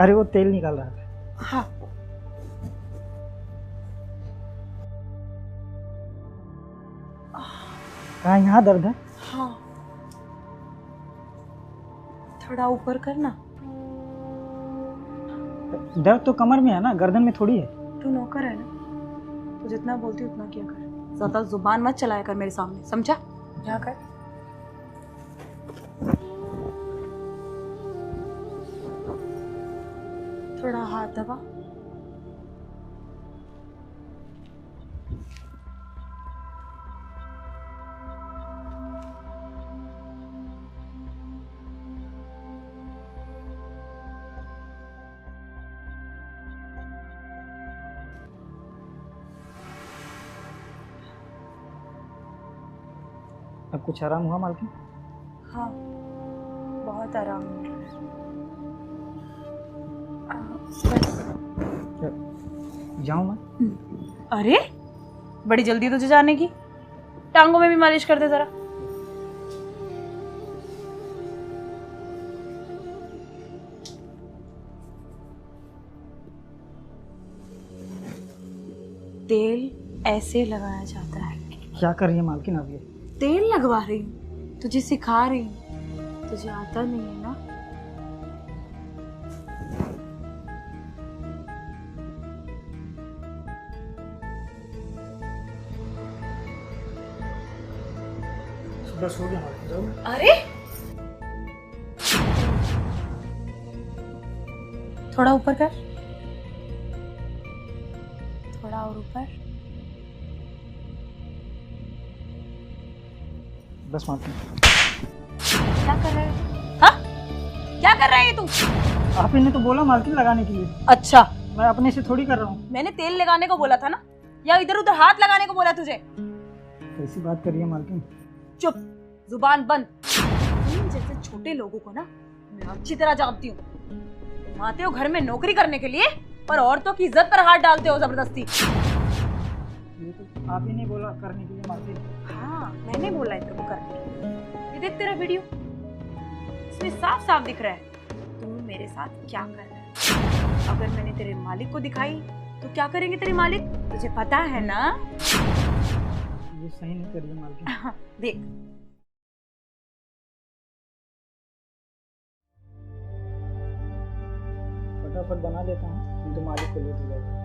अरे वो तेल निकाल रहा था। हाँ। कहाँ, यहाँ दर्द है? हाँ, थोड़ा ऊपर करना। दर्द तो कमर में है ना, गर्दन में थोड़ी है। तू नौकर है ना, तू जितना बोलती उतना किया कर। ज्यादा जुबान मत चलाया कर मेरे सामने, समझा? यहाँ कर। थोड़ा हाथ दबा। अब कुछ आराम हुआ मालकिन? हाँ, बहुत आराम मिल रहा है। बस। जाऊँ मैं? अरे बड़ी जल्दी तुझे जाने की। टांगों में भी मालिश कर दे जरा। तेल ऐसे लगाया जाता है। क्या कर रही है मालकिन आप ये? तेल लगवा रही हूँ, तुझे सिखा रही हूँ। तुझे आता नहीं है ना? बस हो गया मालकिन, जाओ। अरे थोड़ा ऊपर कर, थोड़ा और ऊपर। बस मालकिन। क्या कर रहे है? हाँ, क्या कर रहे है तू? आप ही ने तो बोला मालकिन लगाने के लिए। अच्छा, मैं अपने से थोड़ी कर रहा हूँ। मैंने तेल लगाने को बोला था ना, या इधर उधर हाथ लगाने को बोला तुझे? कैसी बात कर रही है मालकिन? चुप, जुबान बंद। तुम जैसे छोटे लोगों को ना मैं अच्छी तरह जानती हूँ। तुम आते हो घर में नौकरी करने के लिए और औरतों की इज्जत पर हाथ डालते हो जबरदस्ती। ये तो आप ही ने बोला करने के लिए मालकिन। हाँ, मैंने बोला है तेरे को करने के लिए। ये देख तेरा वीडियो, इसमें साफ साफ दिख रहा है तू मेरे साथ क्या कर रहा है। अगर मैंने तेरे मालिक को दिखाई तो क्या करेंगे तेरे मालिक, तुझे पता है ना? ये सही नहीं कर रही है मालकिन। देख, फटाफट बना लेता हूँ, नहीं तो मालिक को लेट हो जाएगा।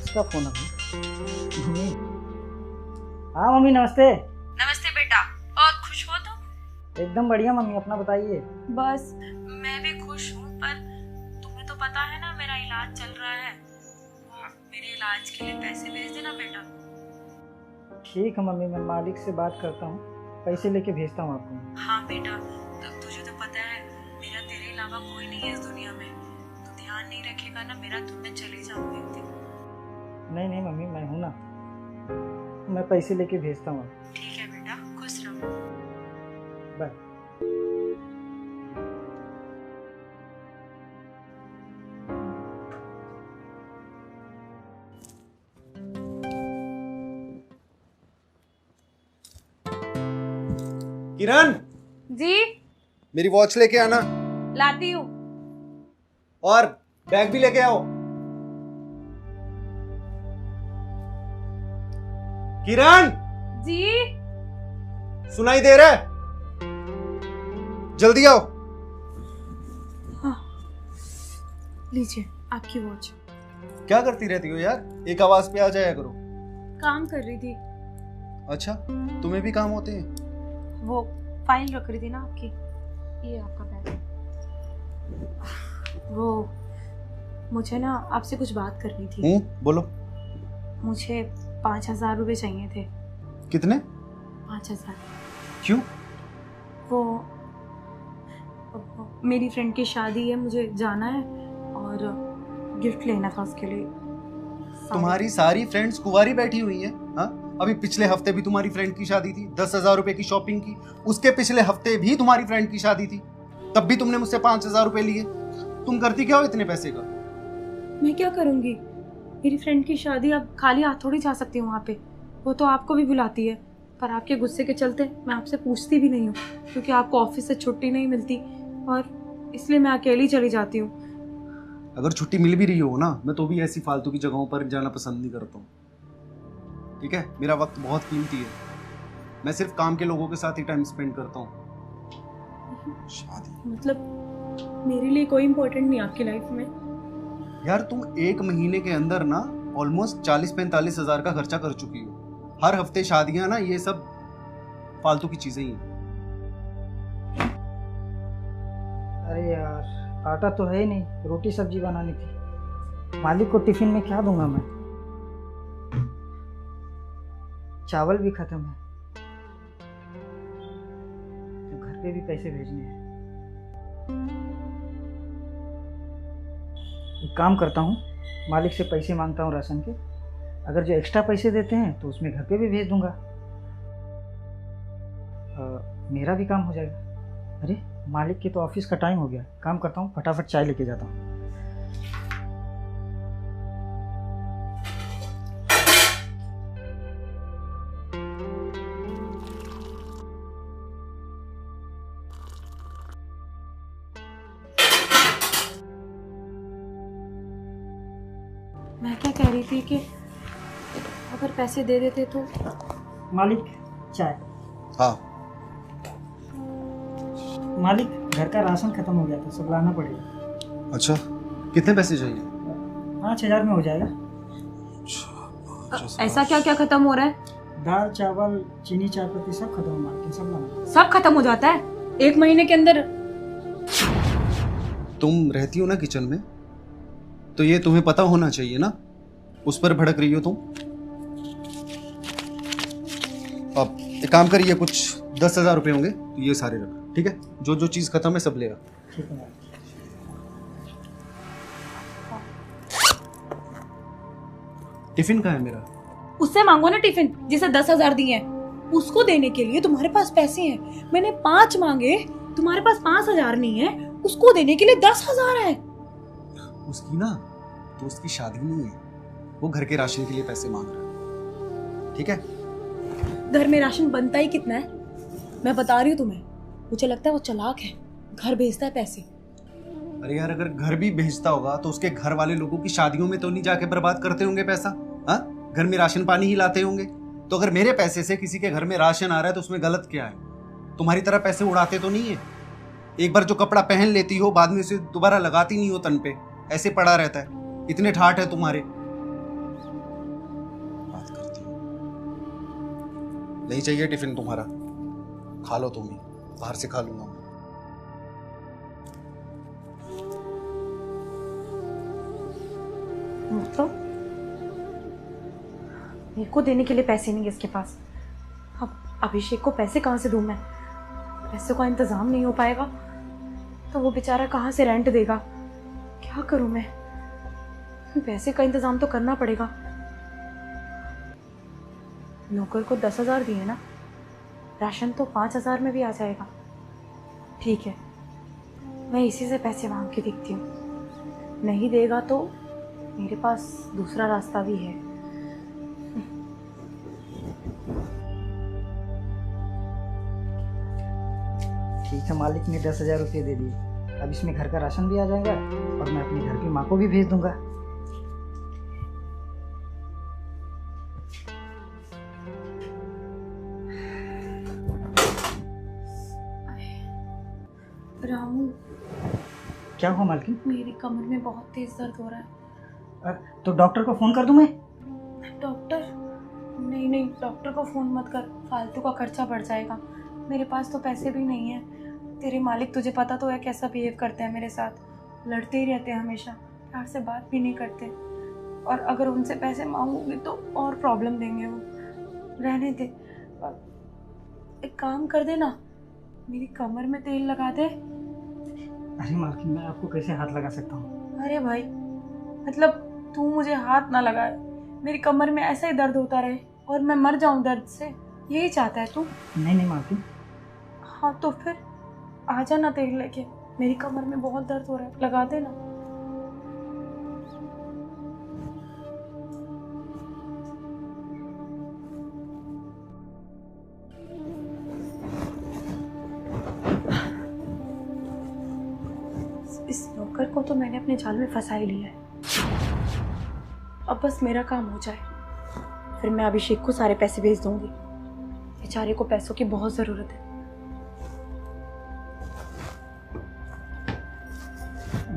इसका फोन है। मम्मी। हाँ मम्मी, नमस्ते। नमस्ते बेटा, बहुत खुश हो तुम? एकदम बढ़िया मम्मी, अपना बताइए। बस मैं भी खुश हूँ, पर तुम्हें तो पता है ना मेरा इलाज चल रहा है। मेरे इलाज के लिए पैसे भेज देना बेटा। ठीक है मम्मी, मैं मालिक से बात करता हूँ, पैसे लेके भेजता हूँ आपको। हाँ बेटा, तुझे तो पता है मेरा तेरे अलावा कोई नहीं है इस दुनिया में। तू ध्यान नहीं रखेगा ना मेरा तो मैं चली जाऊंगी एक दिन। नहीं नहीं मम्मी, मैं हूँ ना, मैं पैसे लेके भेजता हूँ। ठीक है बेटा, खुश रहो। बाय। किरण, जी मेरी वॉच लेके आना लाती हूँ। और बैग भी लेके आओ। किरण, जी सुनाई दे रहा है? जल्दी आओ। हाँ, लीजिए आपकी वॉच। क्या करती रहती हो यार, एक आवाज पे आ जाया करो। काम कर रही थी। अच्छा, तुम्हें भी काम होते हैं? वो फाइल रख रही थी ना आपकी। ये आपका बैग। वो मुझे ना आपसे कुछ बात करनी थी। बोलो। मुझे 5,000 रुपये चाहिए थे। कितने? 5,000। क्यों? वो मेरी फ्रेंड की शादी है, मुझे जाना है और गिफ्ट लेना था उसके लिए। तुम्हारी सारी फ्रेंड्स कुंवारी बैठी हुई है? हाँ, अभी पिछले हफ्ते भी तुम्हारी फ्रेंड की शादी थी, 10,000 रुपए की शॉपिंग की। उसके पिछले हफ्ते भी तुम्हारी फ्रेंड की शादी थी, तब भी तुमने मुझसे 5,000 रुपए लिए। तुम करती क्या हो इतने पैसे का? मैं क्या करूंगी, मेरी फ्रेंड की शादी, अब खाली हाथ थोड़ी जा सकती हूँ वहाँ पे। वो तो आपको भी बुलाती है, पर आपके गुस्से के चलते मैं आपसे पूछती भी नहीं हूँ, क्योंकि आपको ऑफिस से छुट्टी नहीं मिलती। और इसलिए मैं अकेली चली जाती हूँ। अगर छुट्टी मिल भी रही हो ना, मैं तो भी ऐसी फालतू की जगहों पर जाना पसंद नहीं करता हूँ। ठीक है, मेरा वक्त बहुत कीमती है, मैं सिर्फ काम के लोगों के साथ ही टाइम स्पेंड करता हूँ। शादी मतलब मेरे लिए कोई इम्पोर्टेंट नहीं आपकी लाइफ में? यार, तुम एक महीने के अंदर ना ऑलमोस्ट 40-45 हजार का खर्चा कर चुकी हो। हर हफ्ते शादियां ना, ये सब फालतू की चीजें ही हैं। अरे यार, आटा तो है ही नहीं, रोटी सब्जी बनानी थी। मालिक को टिफिन में क्या दूंगा मैं? चावल भी खत्म है, तो घर पे भी पैसे भेजने हैं। एक काम करता हूँ, मालिक से पैसे मांगता हूँ राशन के। अगर जो एक्स्ट्रा पैसे देते हैं तो उसमें घर पे भी भेज दूंगा, मेरा भी काम हो जाएगा। अरे, मालिक के तो ऑफिस का टाइम हो गया। काम करता हूँ, फटाफट चाय लेके जाता हूँ। मैं क्या कह रही थी कि अगर पैसे दे देते तो। मालिक, चाय। हाँ, मालिक, घर का राशन खत्म हो गया था, सब लाना पड़ेगा। अच्छा, कितने पैसे चाहिए? 5,000 में हो जाएगा। ऐसा क्या क्या खत्म हो रहा है? दाल, चावल, चीनी, चाय पत्ती सब खत्म, मालिक, सब लाना। सब खत्म हो जाता है एक महीने के अंदर? तुम रहती हो ना किचन में, तो ये तुम्हें पता होना चाहिए ना, उस पर भड़क रही हो तुम। अब एक काम करिए, कुछ 10,000 रुपये होंगे तो ये सारे रख, ठीक है? जो जो चीज खत्म है सब लेगा। ठीक है मालिक। टिफिन कहाँ है मेरा? उससे मांगो ना टिफिन जिसे 10,000 दिए हैं। उसको देने के लिए तुम्हारे पास पैसे हैं। मैंने 5 मांगे, तुम्हारे पास 5,000 नहीं है। उसको देने के लिए 10,000 है। उसकी ना दोस्त की शादी नहीं है, वो घर के राशन के लिए पैसे मांग रहा है, ठीक है? घर में राशन बनता ही कितना है, मैं बता रही हूँ तुम्हें। मुझे लगता है वो चालाक है, घर भेजता है पैसे। अरे यार, अगर घर भी भेजता होगा तो उसके घर वाले लोगों की शादियों में तो नहीं जाके बर्बाद करते होंगे पैसा? हाँ, घर में राशन पानी ही लाते होंगे। तो अगर मेरे पैसे से किसी के घर में राशन आ रहा है तो उसमें गलत क्या है? तुम्हारी तरह पैसे उड़ाते तो नहीं है। एक बार जो कपड़ा पहन लेती हो, बाद में उसे दोबारा लगाती नहीं हो तन पे, ऐसे पड़ा रहता है। इतने ठाठ है तुम्हारे। बात करती हो। नहीं चाहिए टिफिन तुम्हारा, खा लो तुम ही, बाहर से खा लूंगा मैं। तो मेरे को देने के लिए पैसे नहीं है इसके पास। अब अभिषेक को पैसे कहाँ से दूं मैं? पैसे का इंतजाम नहीं हो पाएगा तो वो बेचारा कहाँ से रेंट देगा? क्या करूं मैं? पैसे का इंतजाम तो करना पड़ेगा। नौकर को 10,000 दिए ना, राशन तो 5,000 में भी आ जाएगा। ठीक है, मैं इसी से पैसे मांग के देखती हूँ। नहीं देगा तो मेरे पास दूसरा रास्ता भी है। ठीक है, मालिक ने 10,000 रुपये दे दिए। अब इसमें घर का राशन भी आ जाएगा और मैं अपने घर की माँ को भी भेज दूंगा। रामू, क्या हुआ मालकिन? मेरी कमर में बहुत तेज दर्द हो रहा है। तो डॉक्टर को फोन कर दूं मैं? डॉक्टर? नहीं नहीं, डॉक्टर को फोन मत कर, फालतू का खर्चा बढ़ जाएगा। मेरे पास तो पैसे भी नहीं है। तेरे मालिक, तुझे पता तो है कैसा बिहेव करते हैं मेरे साथ। लड़ते ही रहते हैं हमेशा, प्यार से बात भी नहीं करते। और अगर उनसे पैसे मांगूंगी तो और प्रॉब्लम देंगे वो। रहने दे। एक काम कर दे ना, मेरी कमर में तेल लगा दे। अरे मालकिन, मैं आपको कैसे हाथ लगा सकता हूँ? अरे भाई, मतलब तू मुझे हाथ ना लगाए, मेरी कमर में ऐसा ही दर्द होता रहे और मैं मर जाऊं दर्द से, यही चाहता है तू? नहीं नहीं मालकिन। हाँ तो फिर आ जाना तेल लेके, मेरी कमर में बहुत दर्द हो रहा है, लगा देना। सागर को तो मैंने अपने जाल में फंसा ही लिया है। अब बस मेरा काम हो जाए, फिर मैं अभिषेक को सारे पैसे भेज दूंगी। बेचारे को पैसों की बहुत जरूरत है।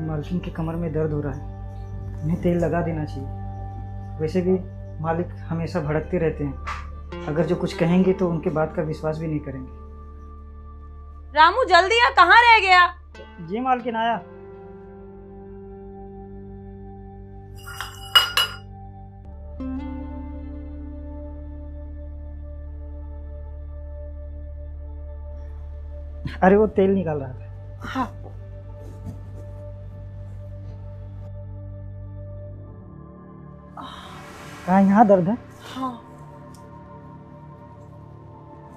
मालकिन की कमर में दर्द हो रहा है, उन्हें तेल लगा देना चाहिए। वैसे भी मालिक हमेशा भड़कते रहते हैं, अगर जो कुछ कहेंगे तो उनके बात का विश्वास भी नहीं करेंगे। रामू जल्दी आ, कहाँ रह गया? जी मालकिन आया। अरे वो तेल निकाल रहा था। हाँ। कहाँ यहाँ दर्द है? हाँ,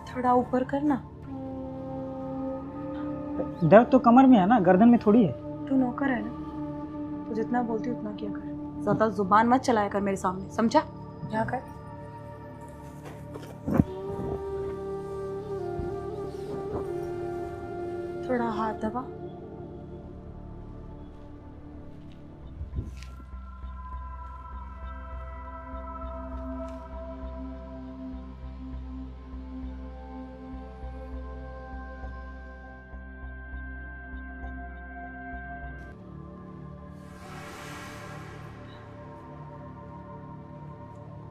थोड़ा ऊपर करना। दर्द तो कमर में है ना, गर्दन में थोड़ी है। तू नौकर है ना, तू जितना बोलती उतना किया कर, ज्यादा जुबान मत चलाया कर मेरे सामने, समझा? यहाँ कर। थोड़ा हाथ दबा।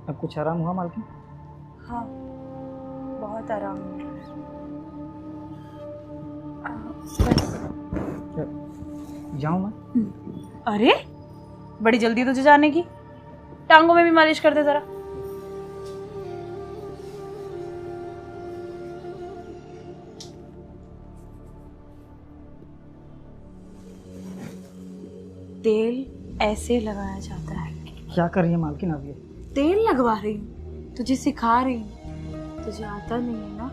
अब कुछ आराम हुआ मालकिन? हाँ, बहुत आराम मिल रहा है। बस। जाऊँ मैं? अरे बड़ी जल्दी तुझे जाने की, टांगों में भी मालिश कर दे जरा। तेल ऐसे लगाया जाता है। क्या कर रही है मालकिन अब ये? तेल लगवा रही हूँ, तुझे सिखा रही हूँ, तुझे आता नहीं है ना।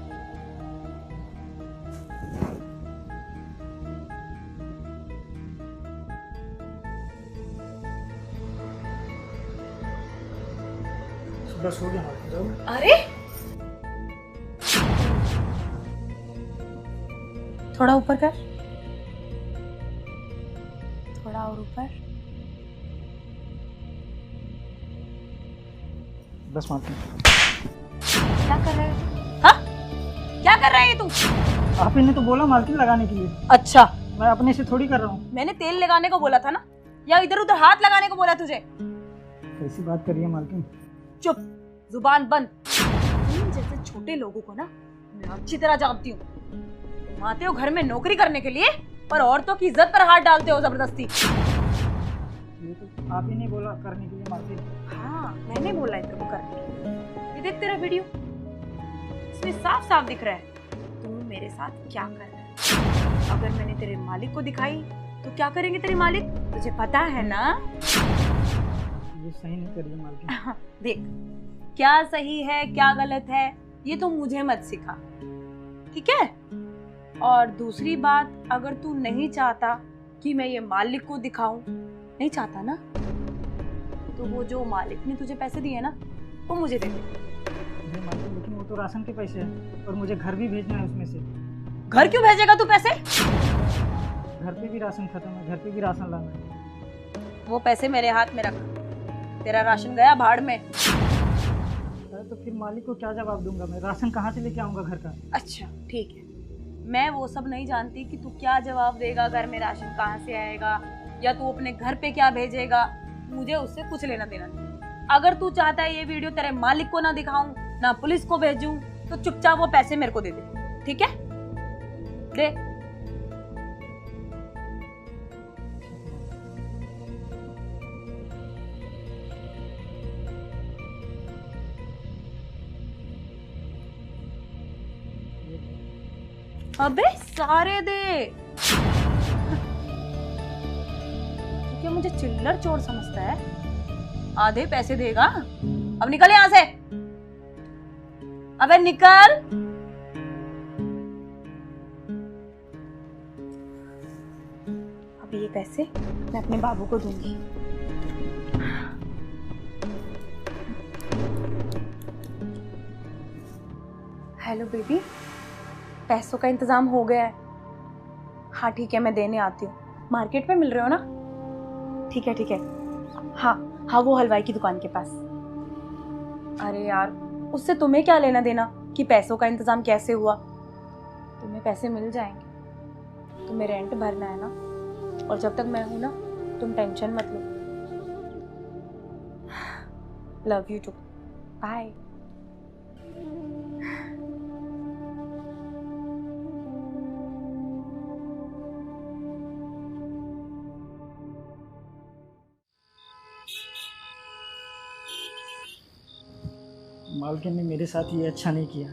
बस हो गया मालकिन, जाओ। अरे थोड़ा ऊपर कर, थोड़ा और ऊपर। बस मालकिन। क्या कर रहे है? हाँ, क्या कर रहे है तू? आप इन्हें तो बोला मालकिन लगाने के लिए। अच्छा, मैं अपने से थोड़ी कर रहा हूँ। मैंने तेल लगाने को बोला था ना, या इधर उधर हाथ लगाने को बोला तुझे? कैसी बात कर रही है मालकिन? चुप, जुबान बंद। तुम जैसे छोटे लोगों को ना मैं अच्छी तरह जानती हूँ। तुम आते हो घर में नौकरी करने के लिए और औरतों की इज्जत पर हाथ डालते हो जबरदस्ती। ये तो आप ही नहीं बोला करने के लिए मालकिन। हाँ, मैंने बोला है तेरे को करने के लिए। ये देख तेरा वीडियो, इसमें साफ साफ दिख रहा है तू मेरे साथ क्या कर रहा है। अगर मैंने तेरे मालिक को दिखाई तो क्या करेंगे तेरे मालिक, तुझे पता है ना? ये सही नहीं कर रही है मालकिन। देख, क्या सही है क्या गलत है ये तो मुझे मत सिखा, ठीक है? और दूसरी बात, अगर तू नहीं चाहता कि मैं ये मालिक को दिखाऊं, नहीं चाहता ना, तो वो जो मालिक ने तुझे पैसे दिए ना वो मुझे दे दे। नहीं मालकिन, लेकिन वो तो राशन के पैसे हैं और मुझे घर भी भेजना है उसमें से। घर क्यों भेजेगा तू पैसे? घर पे भी राशन खत्म है, घर पे भी राशन लाना है। वो पैसे मेरे हाथ में रख, तेरा राशन गया भाड़ में। अरे तो फिर मालिक को क्या जवाब दूंगा मैं? राशन कहाँ से लेके आऊंगा घर का? अच्छा ठीक है, मैं वो सब नहीं जानती कि तू क्या जवाब देगा, घर में राशन कहाँ से आएगा, या तू अपने घर पे क्या भेजेगा, मुझे उससे कुछ लेना देना नहीं। अगर तू चाहता है ये वीडियो तेरे मालिक को ना दिखाऊं ना पुलिस को भेजूं, तो चुपचाप वो पैसे मेरे को दे दे, ठीक है? दे। अबे सारे दे। तू क्या मुझे चिल्लर चोर समझता है? आधे पैसे देगा। अब निकल यहां से, अबे निकल। अब ये पैसे मैं अपने बाबू को दूंगी। हेलो बेबी, पैसों का इंतजाम हो गया है। हाँ ठीक है, मैं देने आती हूँ। मार्केट में मिल रहे हो ना? ठीक है ठीक है। हाँ हाँ, वो हलवाई की दुकान के पास। अरे यार, उससे तुम्हें क्या लेना देना कि पैसों का इंतजाम कैसे हुआ। तुम्हें पैसे मिल जाएंगे, तुम्हें रेंट भरना है ना, और जब तक मैं हूं ना तुम टेंशन मत लो। Love you too, bye. मालकिन ने मेरे साथ ये अच्छा नहीं किया।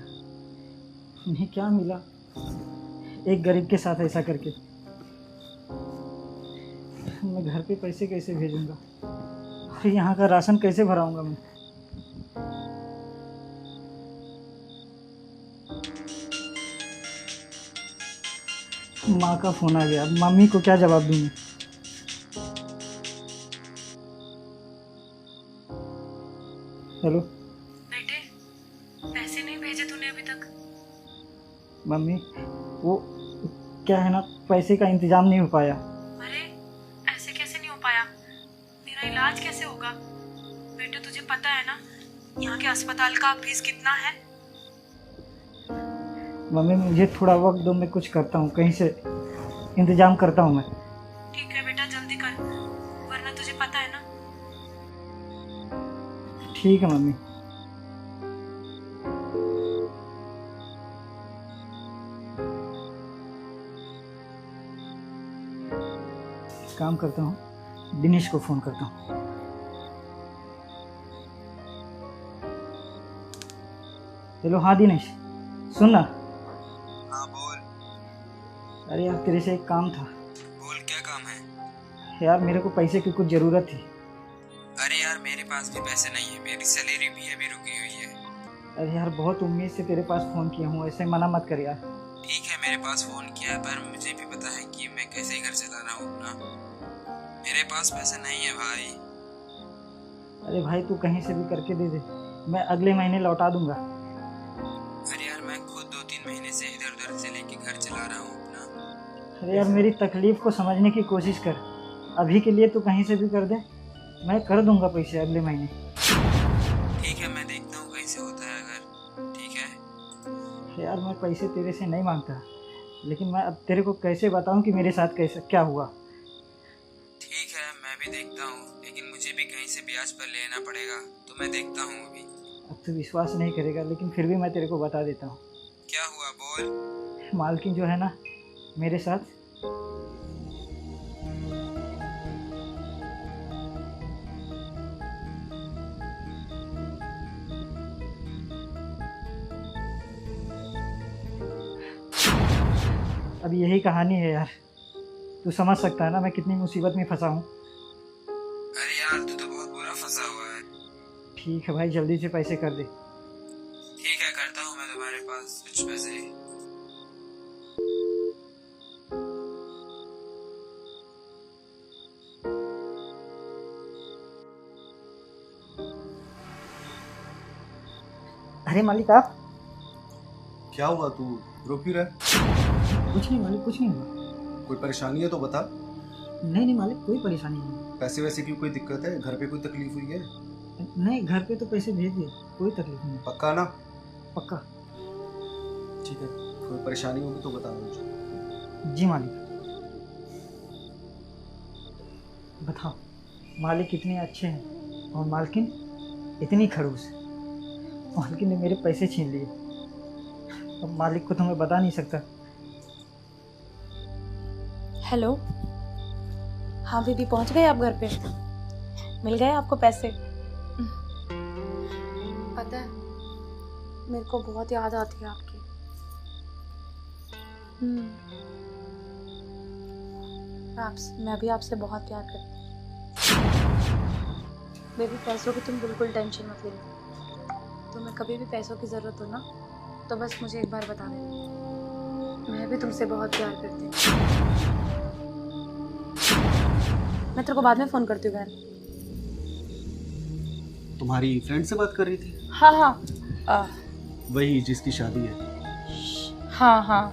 उन्हें क्या मिला एक गरीब के साथ ऐसा करके। मैं घर पे पैसे कैसे भेजूंगा और यहाँ का राशन कैसे भराऊंगा मैं। माँ का फोन आ गया, अब मम्मी को क्या जवाब दूँ मैं। हेलो बेटे, पैसे नहीं भेजे तूने अभी तक? मम्मी, वो क्या है ना, पैसे का इंतजाम नहीं हो पाया। अरे ऐसे कैसे नहीं हो पाया? मेरा इलाज कैसे होगा? बेटे तुझे पता है ना यहाँ के अस्पताल का फीस कितना है? मम्मी मुझे थोड़ा वक्त दो, मैं कुछ करता हूँ, कहीं से इंतजाम करता हूँ मैं। ठीक है बेटा, जल्दी कर, वरना तुझे पता है ना। ठीक है मम्मी। काम करता हूँ, दिनेश को फ़ोन करता हूँ। हेलो, हाँ दिनेश, सुन ना। हाँ बोल। अरे यार तेरे से एक काम था। बोल, क्या काम है? यार मेरे को पैसे की कुछ ज़रूरत थी। अरे यार मेरे पास भी पैसे नहीं है, मेरी सैलरी भी अभी रुकी हुई है। अरे यार बहुत उम्मीद से तेरे पास फ़ोन किया हूँ, ऐसे मना मत कर यार। ठीक है, मेरे पास फोन किया है, पर मुझे भी पता है कि मैं कैसे घर चला रहा हूँ अपना। मेरे पास पैसे नहीं है भाई। अरे भाई तू कहीं से भी करके दे दे, मैं अगले महीने लौटा दूंगा। अरे यार मैं खुद 2-3 महीने से इधर उधर से लेके घर चला रहा हूँ अपना। अरे यार मेरी तकलीफ़ को समझने की कोशिश कर, अभी के लिए तू कहीं से भी कर दे, मैं कर दूंगा पैसे अगले महीने। ठीक है, मैं देखता हूँ कैसे होता है अगर। ठीक है यार मैं पैसे तेरे से नहीं मांगता, लेकिन मैं अब तेरे को कैसे बताऊं कि मेरे साथ कैसे क्या हुआ। ठीक है, मैं भी देखता हूँ, लेकिन मुझे भी कहीं से ब्याज पर लेना पड़ेगा, तो मैं देखता हूँ अभी। अब तू विश्वास नहीं करेगा, लेकिन फिर भी मैं तेरे को बता देता हूँ। क्या हुआ बोल। मालकिन जो है ना मेरे साथ, अब यही कहानी है यार। तू समझ सकता है ना मैं कितनी मुसीबत में फंसा हूँ। अरे यार तू तो बहुत बुरा फंसा हुआ है। ठीक है भाई, जल्दी से पैसे कर दे। ठीक है, करता हूँ मैं तुम्हारे पास कुछ पैसे। अरे मालिक आप। क्या हुआ, तू रो क्यों रहा है? कुछ नहीं मालिक, कुछ नहीं हुआ। कोई परेशानी है तो बता। नहीं मालिक, कोई परेशानी नहीं। पैसे वैसे की कोई दिक्कत है? घर पे कोई तकलीफ हुई है? नहीं, घर पे तो पैसे भेज दिए, कोई तकलीफ नहीं। पक्का ना? पक्का। ठीक है, कोई परेशानी होगी तो बता मुझे। जी मालिक। बताओ, मालिक कितने अच्छे हैं और मालकिन इतनी खड़ूस। मालकिन ने मेरे पैसे छीन लिए, अब मालिक को तो मैं बता नहीं सकता। हेलो, हाँ दीदी, पहुंच गए आप घर पे? मिल गए आपको पैसे? पता है मेरे को बहुत याद आती है आपकी। मैं भी आपसे बहुत प्यार करती हूँ। बेबी, पैसों की तुम बिल्कुल टेंशन मत लेना। तुम्हें कभी भी पैसों की ज़रूरत हो ना, तो बस मुझे एक बार बता देना। मैं भी तुमसे बहुत प्यार करती हूँ। मैं तेरे को बाद में फ़ोन करती हूँ घर। तुम्हारी फ्रेंड से बात कर रही थी? हाँ हाँ वही जिसकी शादी है। हाँ हाँ।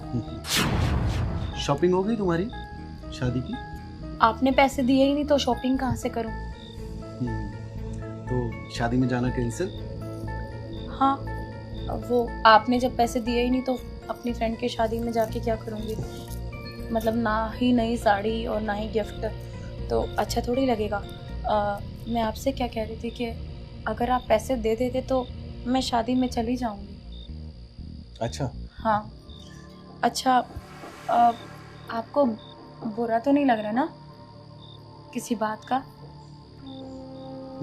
शॉपिंग हो गई तुम्हारी शादी की? आपने पैसे दिए ही नहीं तो शॉपिंग कहाँ से करूं? तो शादी में जाना कैंसिल? हाँ, वो आपने जब पैसे दिए ही नहीं तो अपनी फ्रेंड की शादी में जाके क्या करूंगी? मतलब ना ही नई साड़ी और ना ही गिफ्ट, तो अच्छा थोड़ी लगेगा। मैं आपसे क्या कह रही थी कि अगर आप पैसे दे देते तो मैं शादी में चली जाऊंगी। अच्छा। हाँ। अच्छा, आपको बुरा तो नहीं लग रहा ना किसी बात का?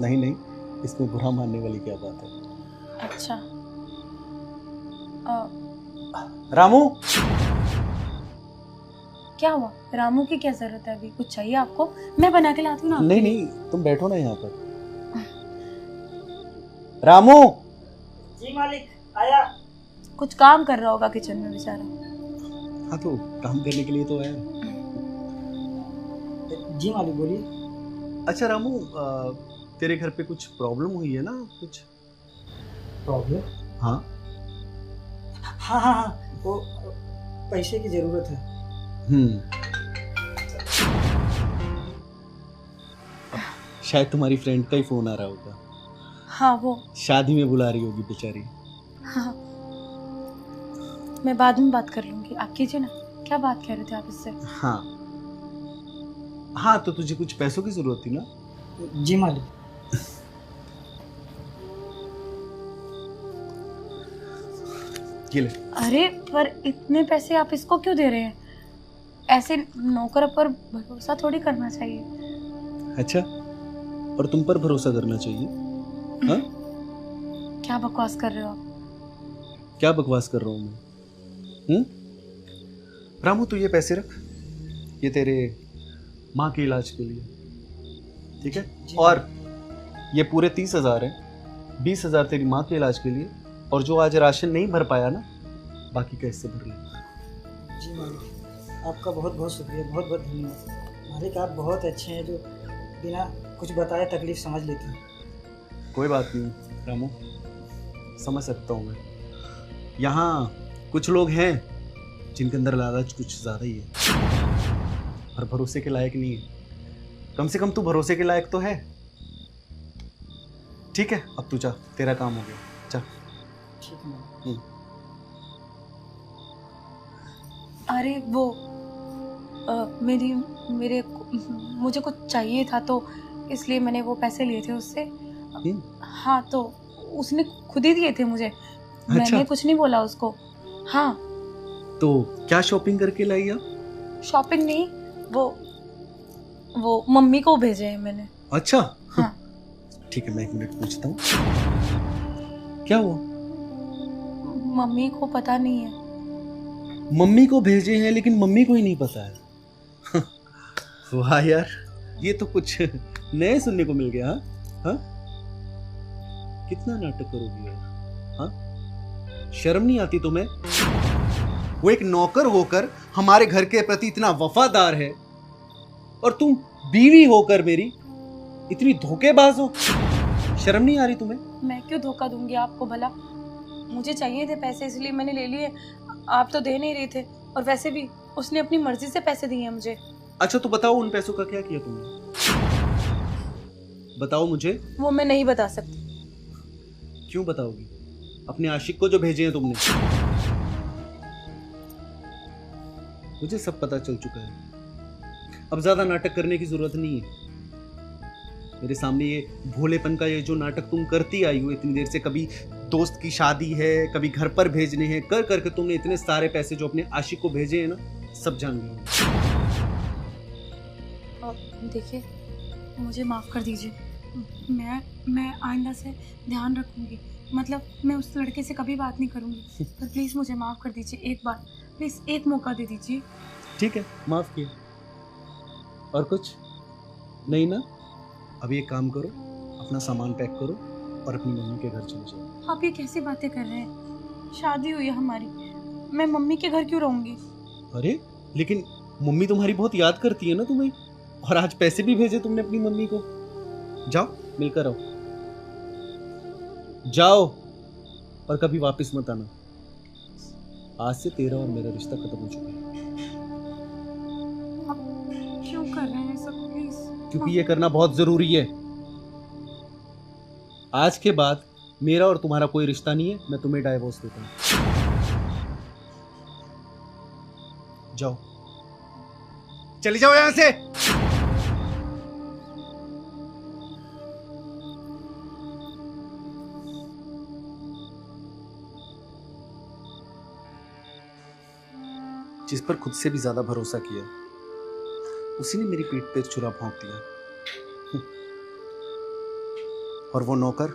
नहीं नहीं, इसमें बुरा मानने वाली क्या बात है। अच्छा। रामू, क्या हुआ? रामू की क्या जरूरत है? अभी कुछ चाहिए आपको? मैं बना के लाती हूँ ना। नहीं नहीं, तुम बैठो ना यहाँ पर। रामू। जी मालिक, आया। कुछ काम कर रहा होगा किचन में बेचारा। हाँ तो काम करने के लिए तो आया। जी मालिक बोलिए। अच्छा रामू, तेरे घर पे कुछ प्रॉब्लम हुई है ना? कुछ प्रॉब्लम? हाँ हाँ हाँ हाँ, वो पैसे की जरूरत है। शायद तुम्हारी फ्रेंड का ही फोन आ रहा होगा। हाँ, वो शादी में बुला रही होगी बेचारी। हाँ, मैं बाद में बात कर लूंगी। आप कीजिए ना, क्या बात कह रहे थे आप इससे? हाँ हाँ, तो तुझे कुछ पैसों की जरूरत थी ना? जी मालिक। ये ले। अरे पर इतने पैसे आप इसको क्यों दे रहे हैं? ऐसे नौकर पर भरोसा थोड़ी करना चाहिए। अच्छा, और तुम पर भरोसा करना चाहिए? हाँ? क्या बकवास कर रहे हो आप? क्या बकवास कर रहा हूँ मैं? रामू, तू ये पैसे रख, ये तेरे माँ के इलाज के लिए, ठीक है? और ये पूरे 30,000 है। 20,000 तेरी माँ के इलाज के लिए, और जो आज राशन नहीं भर पाया ना, बाकी का इससे भर ले। जी मालिक, आपका बहुत बहुत शुक्रिया, बहुत बहुत धन्यवाद। मालिक आप बहुत अच्छे हैं, जो बिना कुछ बताए तकलीफ समझ लेते हैं। कोई बात नहीं रामू, समझ सकता हूँ मैं। यहाँ कुछ लोग हैं जिनके अंदर लालच कुछ ज़्यादा ही है और भरोसे के लायक नहीं है। कम से कम तू भरोसे के लायक तो है। ठीक है, अब तू जा, तेरा काम हो गया, जा। ठीक है मालिक। अरे वो मुझे कुछ चाहिए था तो इसलिए मैंने वो पैसे लिए थे उससे। हाँ, तो उसने खुद ही दिए थे मुझे। मैंने कुछ नहीं बोला उसको। हाँ। तो क्या शॉपिंग करके लाई आप? शॉपिंग नहीं, वो मम्मी को भेजे हैं मैंने। अच्छा। हाँ। ठीक है, मैं एक मिनट पूछता हूँ, क्या हुआ? मम्मी को पता नहीं है। मम्मी को भेजे हैं लेकिन मम्मी को ही नहीं पता है? वाह यार, ये तो कुछ नए सुनने को मिल गया। हाँ, कितना नाटक करोगी यार? हाँ, शर्म नहीं आती तुम्हें? वो एक नौकर होकर हमारे घर के प्रति इतना वफादार है, और तुम बीवी होकर मेरी इतनी धोखेबाज हो। शर्म नहीं आ रही तुम्हें? मैं क्यों धोखा दूंगी आपको भला? मुझे चाहिए थे पैसे इसलिए मैंने ले लिए। आप तो दे नहीं रहे थे, और वैसे भी उसने अपनी मर्जी से पैसे दिए हैं मुझे। अच्छा तो बताओ, उन पैसों का क्या किया तुमने? बताओ मुझे। वो मैं नहीं बता सकती। क्यों बताओगी? अपने आशिक को जो भेजे हैं तुमने। मुझे सब पता चल चुका है, अब ज्यादा नाटक करने की जरूरत नहीं है। मेरे सामने ये भोलेपन का ये जो नाटक तुम करती आई हो इतनी देर से, कभी दोस्त की शादी है, कभी घर पर भेजने हैं, कर करके तुमने इतने सारे पैसे जो अपने आशिक को भेजे हैं ना, सब जान गई। देखिए, मुझे माफ कर दीजिए। मैं आइंदा से ध्यान रखूंगी। मतलब मैं उस लड़के से कभी बात नहीं करूंगी। पर प्लीज मुझे माफ कर दीजिए, एक बार प्लीज, एक मौका दे दीजिए। ठीक है, माफ किया। और कुछ नहीं ना? अभी एक काम करो, अपना सामान पैक करो और अपनी मम्मी के घर चले जाओ। आप ये कैसी बातें कर रहे हैं? शादी हुई है हमारी, मैं मम्मी के घर क्यों रहूंगी? अरे लेकिन मम्मी तुम्हारी बहुत याद करती है ना तुम्हें, और आज पैसे भी भेजे तुमने अपनी मम्मी को। जाओ, मिलकर आओ, जाओ, और कभी वापस मत आना। आज से तेरा और मेरा रिश्ता खत्म हो चुका है। आप क्यों कर रहे हैं सब, प्लीज? क्योंकि ये करना बहुत जरूरी है। आज के बाद मेरा और तुम्हारा कोई रिश्ता नहीं है, मैं तुम्हें डाइवोर्स देता हूं। जाओ, चली जाओ यहां से। जिस पर खुद से भी ज्यादा भरोसा किया, उसी ने मेरी पीठ पे छुरा भोंक दिया। और वो नौकर,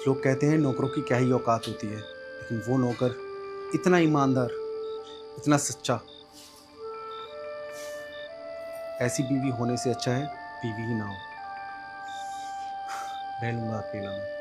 लोग कहते हैं नौकरों की क्या ही औकात होती है, लेकिन वो नौकर इतना ईमानदार, इतना सच्चा। ऐसी बीवी होने से अच्छा है बीवी ही ना हो। रह लूंगा अकेला में।